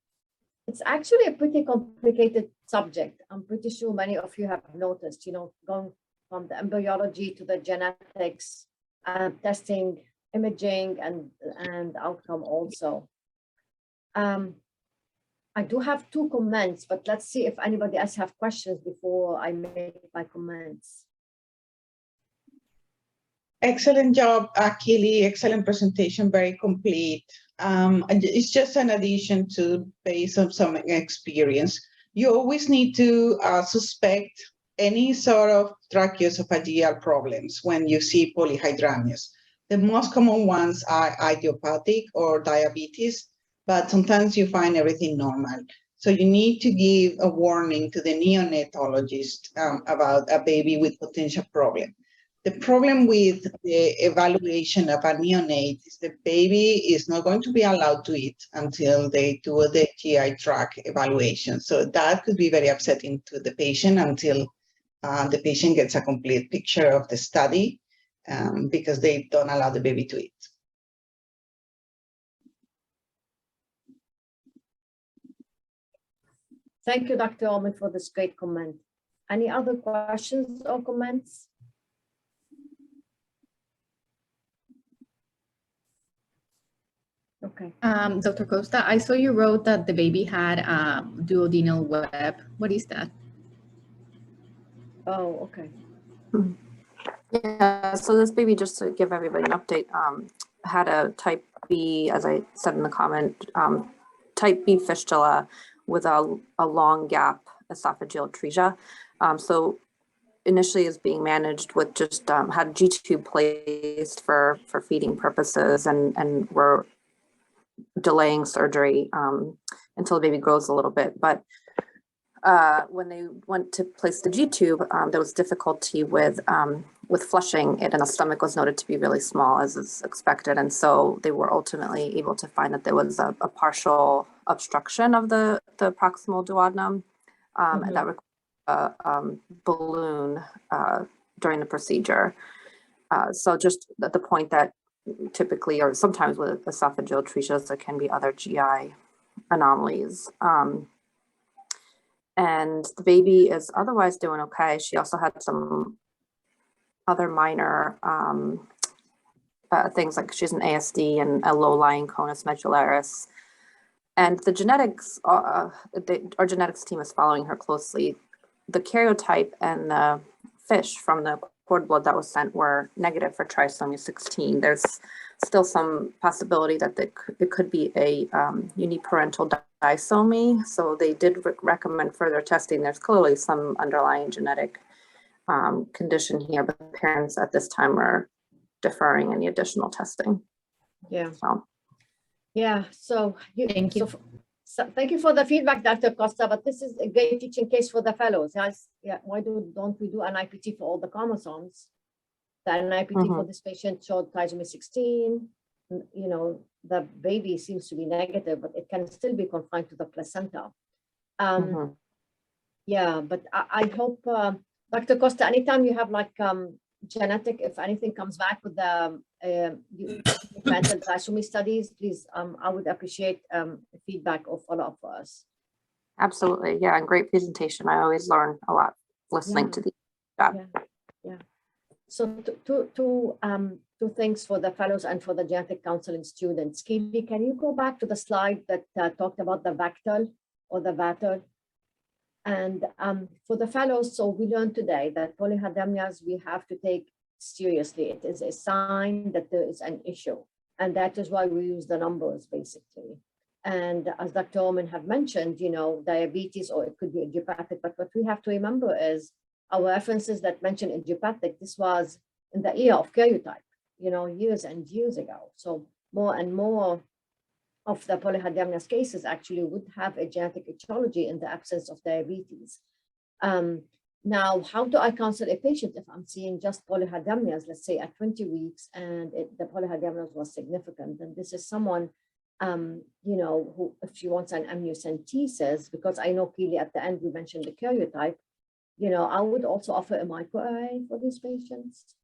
It's actually a pretty complicated subject. I'm pretty sure many of you have noticed, going from the embryology to the genetics, testing, imaging, and outcome also. I do have 2 comments, but let's see if anybody else have questions before I make my comments. Excellent job, Keely. Excellent presentation, very complete. And it's just an addition to based on some experience. You always need to suspect any sort of tracheoesophageal problems when you see polyhydramnios. The most common ones are idiopathic or diabetes, but sometimes you find everything normal. So you need to give a warning to the neonatologist about a baby with potential problem. The problem with the evaluation of a neonate is the baby is not going to be allowed to eat until they do the GI tract evaluation. So that could be very upsetting to the patient until the patient gets a complete picture of the study because they don't allow the baby to eat. Thank you, Dr. Omen, for this great comment. Any other questions or comments? Okay. Dr. Costa, I saw you wrote that the baby had duodenal web. What is that? Oh, okay. Yeah, so this baby, just to give everybody an update, had a type B, as I said in the comment, type B fistula with a long gap esophageal atresia. So initially is being managed with just had G-tube placed for feeding purposes and we're delaying surgery until the baby grows a little bit. But when they went to place the G-tube, there was difficulty with flushing it, and the stomach was noted to be really small, as is expected. And so they were ultimately able to find that there was a partial obstruction of the proximal duodenum, and that required a balloon during the procedure. So just at the point that typically, or sometimes with esophageal atresias, there can be other GI anomalies. And the baby is otherwise doing okay. She also had some other minor things, like she's an ASD and a low-lying conus medullaris. And the genetics, our genetics team is following her closely. The karyotype and the fish from the cord blood that was sent were negative for trisomy 16. There's still some possibility that it could be a uniparental disomy. So they did recommend further testing. There's clearly some underlying genetic condition here, but parents at this time are deferring any additional testing. Yeah. So. Yeah. So Thank you. So thank you for the feedback, Dr. Costa. But this is a great teaching case for the fellows. Yes. Yeah. Why don't we do an IPT for all the chromosomes? That an IPT for this patient showed trisomy 16. You know, the baby seems to be negative, but it can still be confined to the placenta. Yeah, but I hope, Dr. Costa, anytime you have like genetic, if anything comes back with the mental trisomy studies, please, I would appreciate feedback or follow-up for us. Absolutely. Yeah, and great presentation. I always learn a lot listening to the Yeah. So two things for the fellows and for the genetic counseling students. Keely, can you go back to the slide that talked about the Fetal or the Fetal? And for the fellows, so we learned today that polyhydramnias we have to take seriously. It is a sign that there is an issue. And that is why we use the numbers, basically. And as Dr. Oman have mentioned, diabetes, or it could be idiopathic, but what we have to remember is our references that mention idiopathic, this was in the era of karyotype, years and years ago. So more and more of the polyhydramnios cases actually would have a genetic etiology in the absence of diabetes. Now, how do I counsel a patient if I'm seeing just polyhydramnios, let's say at 20 weeks, and the polyhydramnios was significant? And this is someone, who, if she wants an amniocentesis, because I know Keely at the end we mentioned the karyotype, I would also offer a microarray for these patients.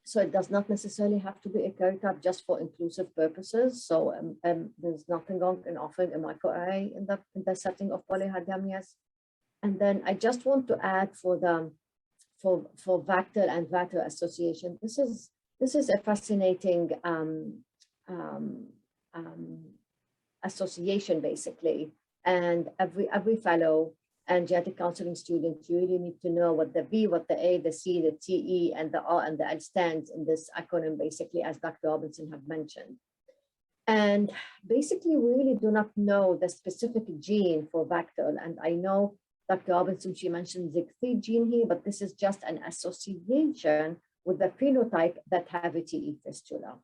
So it does not necessarily have to be a karyotype just for inclusive purposes. So there's nothing wrong in offering a microarray in the setting of polyhydramnios. And then I just want to add for Vactal and Vater association, this is a fascinating association basically. And every fellow and genetic counseling student, you really need to know what the V, what the A, the C, the TE, and the R and the L stands in this acronym, basically, as Dr. Robinson have mentioned. And basically, we really do not know the specific gene for Vactal. And I know Dr. Robinson, she mentioned ZIG3 gene here, but this is just an association with the phenotype that have a TE fistula.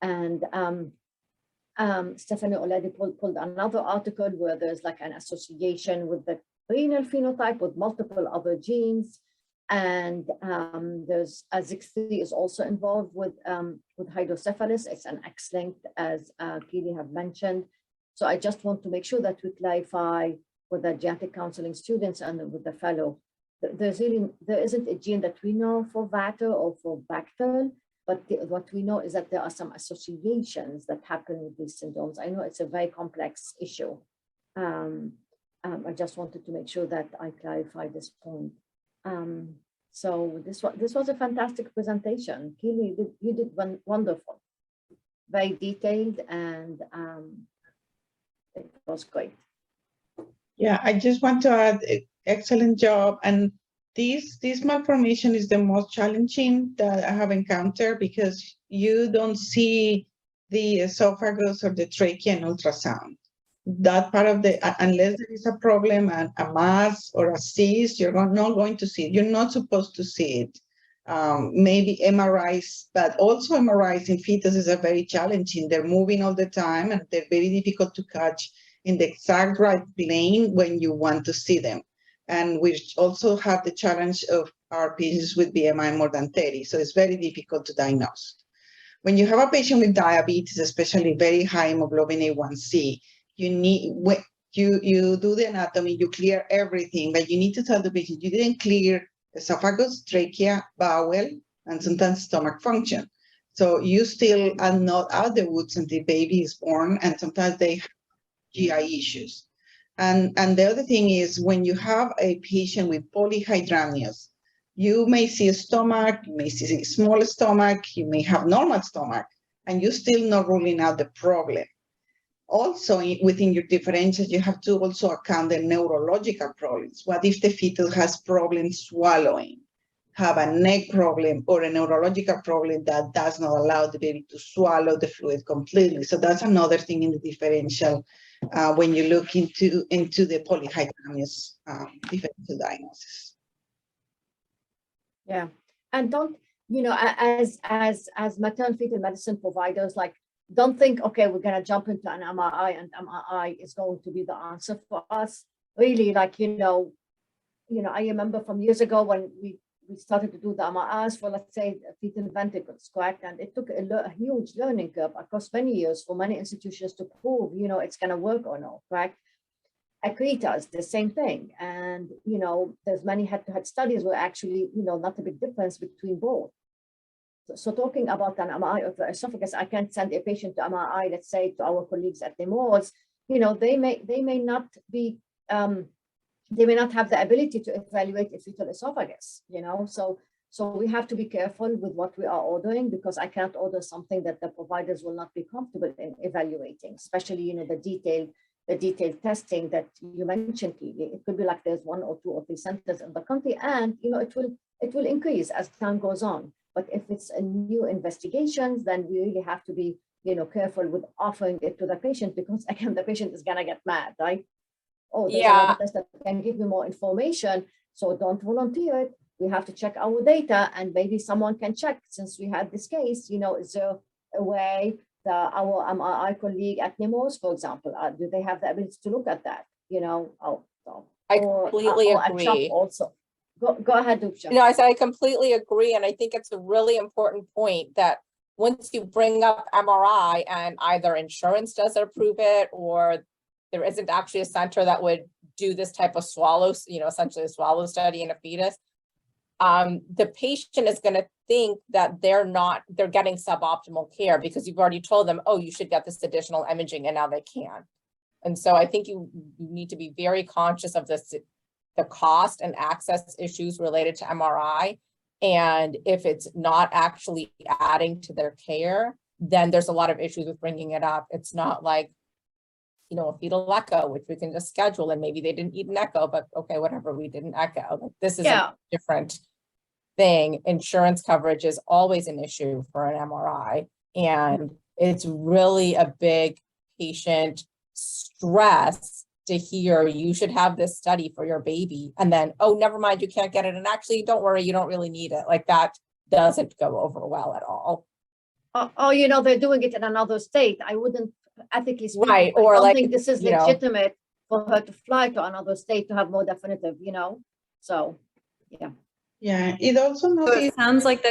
And Stephanie already pulled another article where there's like an association with the renal phenotype with multiple other genes, and there's ZIG3 is also involved with hydrocephalus. It's an X-linked, as Keely have mentioned. So I just want to make sure that we clarify with the genetic counseling students and with the fellow. There isn't a gene that we know for Vater or for Vactal, but what we know is that there are some associations that happen with these syndromes. I know it's a very complex issue. I just wanted to make sure that I clarify this point. So this was a fantastic presentation. Keely, you did wonderful, very detailed, and it was great. Yeah, I just want to add, excellent job. And this malformation is the most challenging that I have encountered because you don't see the esophagus or the trachea in ultrasound. That part of unless there is a problem and a mass or a cyst, you're not going to see it. You're not supposed to see it. Maybe MRIs, but also MRIs in fetuses are very challenging. They're moving all the time and they're very difficult to catch in the exact right plane when you want to see them. And we also have the challenge of our patients with BMI more than 30. So it's very difficult to diagnose. When you have a patient with diabetes, especially very high hemoglobin A1C, you do the anatomy, you clear everything, but you need to tell the patient you didn't clear esophagus, trachea, bowel, and sometimes stomach function. So you still are not out of the woods until the baby is born, and sometimes they have GI issues. And the other thing is when you have a patient with polyhydramnios, you may see a stomach, you may see a small stomach, you may have normal stomach, and you're still not ruling out the problem. Also, within your differentials, you have to also account the neurological problems. What if the fetus has problems swallowing, have a neck problem or a neurological problem that does not allow the baby to swallow the fluid completely? So that's another thing in the differential when you look into the polyhydramnios differential diagnosis. Yeah, and don't, as maternal fetal medicine providers, like, don't think, okay, we're going to jump into an MRI and MRI is going to be the answer for us. Really, like, I remember from years ago when we started to do the MRIs for, let's say, fetal ventricles, correct? And it took a huge learning curve across many years for many institutions to prove, it's going to work or not, correct? Accretas, the same thing. And, there's many head-to-head studies where actually, not a big difference between both. So talking about an MRI of the esophagus, I can't send a patient to MRI, let's say, to our colleagues at the MORS. They may not be, they may not have the ability to evaluate a fetal esophagus, So we have to be careful with what we are ordering, because I can't order something that the providers will not be comfortable in evaluating, especially, the detailed testing that you mentioned, Keely. It could be like there's 1 or 2 or 3 centers in the country, and, it will increase as time goes on. But if it's a new investigations, then we really have to be careful with offering it to the patient, because again, the patient is gonna get mad, right? Oh, there's Yeah. another test that can give me more information, so don't volunteer it. We have to check our data, and maybe someone can check, since we had this case, is there a way that our MRI colleague at Nemours, for example, do they have the ability to look at that? I completely or at CHOP agree. also. Go ahead, Dupsha. I said I completely agree, and I think it's a really important point that once you bring up MRI and either insurance doesn't approve it, or there isn't actually a center that would do this type of essentially a swallow study in a fetus, the patient is going to think that they're getting suboptimal care because you've already told them, oh, you should get this additional imaging, and now they can't. And so I think you need to be very conscious of this, the cost and access issues related to MRI. And if it's not actually adding to their care, then there's a lot of issues with bringing it up. It's not like, a fetal echo, which we can just schedule, and maybe they didn't need an echo, but okay, whatever, we did an echo. Like, this is a different thing. Insurance coverage is always an issue for an MRI, and it's really a big patient stress to hear you should have this study for your baby, and then, oh, never mind, you can't get it, and actually, don't worry, you don't really need it. Like, that doesn't go over well at all. Oh, they're doing it in another state. I wouldn't ethically speak. Right, I or don't like, think this is legitimate for her to fly to another state to have more definitive, So, yeah. Yeah, it also So not it sounds like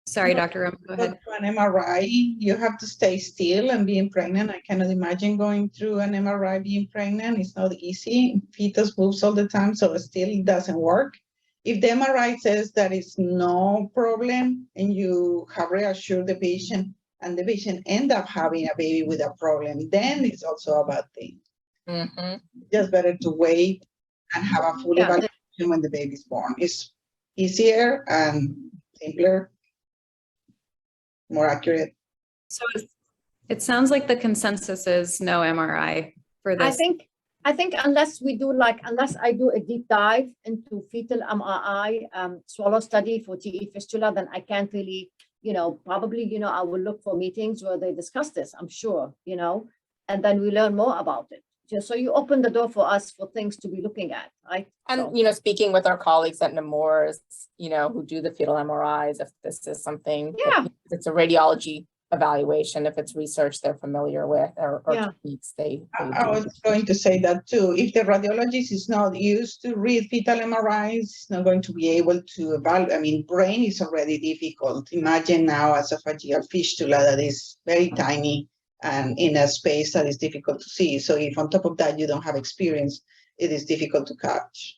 sorry, Dr. Roman, go ahead. for an MRI, you have to stay still, and being pregnant, I cannot imagine going through an MRI being pregnant. It's not easy. Fetus moves all the time, so still it doesn't work. If the MRI says that it's no problem and you have reassured the patient and the patient end up having a baby with a problem, then it's also a bad thing. Just better to wait and have a full evaluation when the baby is born. It's easier and simpler, more accurate. So it sounds like the consensus is no MRI for this. I think unless I do a deep dive into fetal MRI swallow study for TE fistula, then I can't really, probably, I will look for meetings where they discuss this, I'm sure, and then we learn more about it. Just so you open the door for us for things to be looking at, right? And, speaking with our colleagues at Nemours, who do the fetal MRIs, if this is something, it's a radiology evaluation, if it's research they're familiar with, or techniques they I was going to say that too. If the radiologist is not used to read fetal MRIs, it's not going to be able to evaluate. I mean, brain is already difficult. Imagine now esophageal fistula that is very tiny and in a space that is difficult to see. So if on top of that you don't have experience, it is difficult to catch.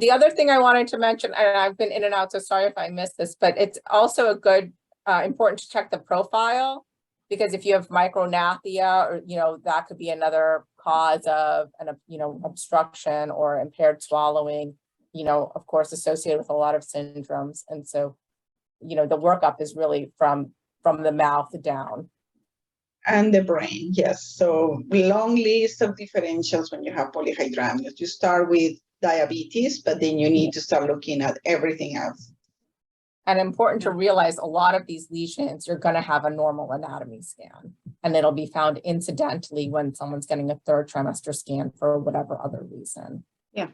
The other thing I wanted to mention, and I've been in and out, so sorry if I missed this, but it's also a good, important to check the profile, because if you have micronathia, or, that could be another cause of obstruction or impaired swallowing, of course, associated with a lot of syndromes. And so, the workup is really from the mouth down. And the brain, yes. So long list of differentials when you have polyhydramnios. You start with diabetes, but then you need to start looking at everything else. And important to realize, a lot of these lesions, you're going to have a normal anatomy scan, and it'll be found incidentally when someone's getting a third trimester scan for whatever other reason. Yeah.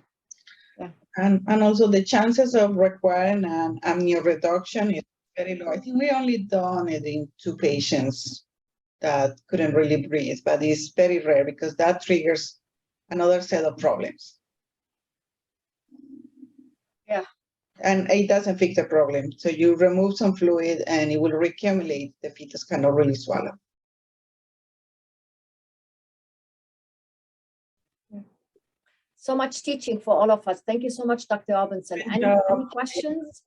And also the chances of requiring an amnioreduction is very low. I think we only done it in 2 patients that couldn't really breathe, but it's very rare because that triggers another set of problems. Yeah. And it doesn't fix the problem. So you remove some fluid and it will reaccumulate. The fetus cannot really swallow. So much teaching for all of us. Thank you so much, Dr. Robinson. Any questions?